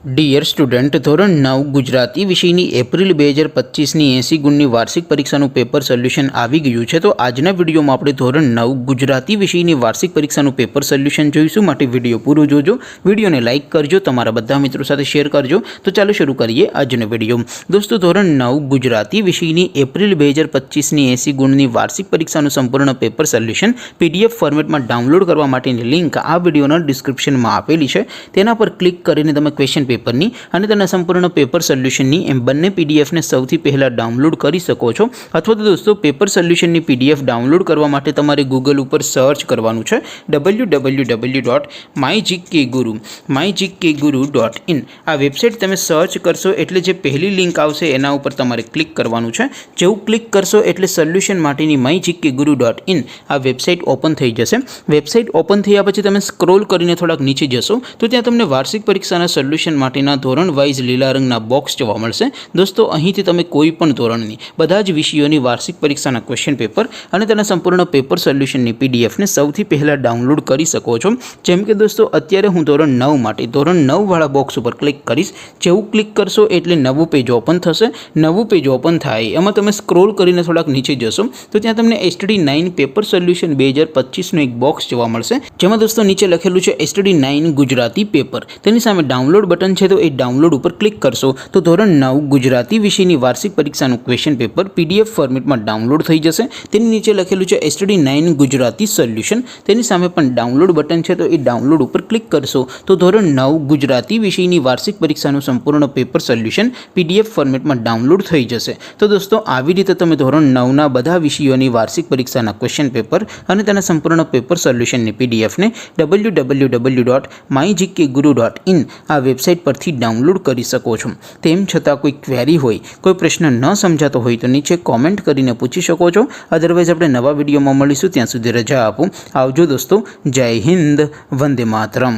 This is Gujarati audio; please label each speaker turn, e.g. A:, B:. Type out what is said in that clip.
A: ડિયર સ્ટુડન્ટ, ધોરણ 9 ગુજરાતી વિષયની એપ્રિલ 2025ની 80 ગુણની વાર્ષિક પરીક્ષાનું પેપર સોલ્યુશન આવી ગયું છે। તો આજના વિડીયોમાં આપણે ધોરણ 9 ગુજરાતી વિષયની વાર્ષિક પરીક્ષાનું પેપર સોલ્યુશન જોઈશું। માટે વિડીયો પૂરો જોજો, વિડીયોને લાઇક કરજો, તમારા બધા મિત્રો સાથે શેર કરજો। તો ચાલો શરૂ કરીએ આજનો વિડીયો। દોસ્તો, ધોરણ 9 ગુજરાતી વિષયની એપ્રિલ 2025ની 80 ગુણની વાર્ષિક પરીક્ષાનું સંપૂર્ણ પેપર સોલ્યુશન પીડીએફ ફોર્મેટમાં ડાઉનલોડ કરવા માટેની લિંક આ વિડીયોના ડિસ્ક્રિપ્શનમાં આપેલી છે। તેના પર ક્લિક કરીને તમે ક્વેશ્ચન પેપરની અને તેના સંપૂર્ણ પેપર સોલ્યુશનની એમ બંને પીડીએફને સૌથી પહેલાં ડાઉનલોડ કરી શકો છો। અથવા તો દોસ્તો, પેપર સોલ્યુશનની પીડીએફ ડાઉનલોડ કરવા માટે તમારે ગૂગલ ઉપર સર્ચ કરવાનું છે www.mygkguru.in। આ વેબસાઇટ તમે સર્ચ કરશો એટલે જે પહેલી લિંક આવશે એના ઉપર તમારે ક્લિક કરવાનું છે। જેવું ક્લિક કરશો એટલે સોલ્યુશન માટેની mygkguru.in આ વેબસાઇટ ઓપન થઈ જશે। વેબસાઇટ ઓપન થયા પછી તમે સ્ક્રોલ કરીને થોડાક નીચે જશો તો ત્યાં તમને વાર્ષિક પરીક્ષાના સોલ્યુશન માટેના ધોરણ વાઇઝ લીલા રંગના બોક્સ જોવા મળશે। દોસ્તો, અહીંથી તમે કોઈ પણ ધોરણની બધા જ વિષયોની વાર્ષિક પરીક્ષાના ક્વેશ્ચન પેપર અને તેના સંપૂર્ણ પેપર સોલ્યુશનની પીડીએફને સૌથી પહેલાં ડાઉનલોડ કરી શકો છો। જેમ કે દોસ્તો, અત્યારે હું ધોરણ 9 માટે ધોરણ 9 વાળા બોક્સ ઉપર ક્લિક કરીશ। જેવું ક્લિક કરશો એટલે નવું પેજ ઓપન થશે। નવું પેજ ઓપન થાય એમાં તમે સ્ક્રોલ કરીને થોડાક નીચે જશો તો ત્યાં તમને STD9 પેપર સોલ્યુશન 2025નું એક બોક્સ જોવા મળશે, જેમાં દોસ્તો નીચે લખેલું છે STD9 ગુજરાતી પેપર। તેની સામે ડાઉનલોડ બટન છે, તો એ ડાઉનલોડ ઉપર ક્લિક કરશો તો ધોરણ 9 ગુજરાતી વિષયની વાર્ષિક પરીક્ષાનું ક્વેશ્ચન પેપર પીડીએફ ફોર્મેટમાં ડાઉનલોડ થઈ જશે। તેની નીચે લખેલું છે STD9 ગુજરાતી સોલ્યુશન। તેની સામે પણ ડાઉનલોડ બટન છે, તો એ ડાઉનલોડ ઉપર ક્લિક કરશો તો ધોરણ 9 ગુજરાતી વિષયની વાર્ષિક પરીક્ષાનું સંપૂર્ણ પેપર સોલ્યુશન પીડીએફ ફોર્મેટમાં ડાઉનલોડ થઈ જશે। તો દોસ્તો, આવી રીતે તમે ધોરણ 9ના બધા વિષયોની વાર્ષિક પરીક્ષાના ક્વેશ્ચન પેપર અને તેના સંપૂર્ણ પેપર સોલ્યુશનની પીડીએફને www.mygkguru.in આ વેબસાઇટ પરથી ડાઉનલોડ કરી શકો છો। તેમ છતાં કોઈ ક્વેરી હોય, કોઈ પ્રશ્ન ન સમજાતો હોય તો નીચે કોમેન્ટ કરીને પૂછી શકો છો। અદરવાઇઝ આપણે નવા વિડીયોમાં મળીશું, ત્યાં સુધી રજા આપો। આવજો દોસ્તો, જય હિન્દ, વંદે માતરમ।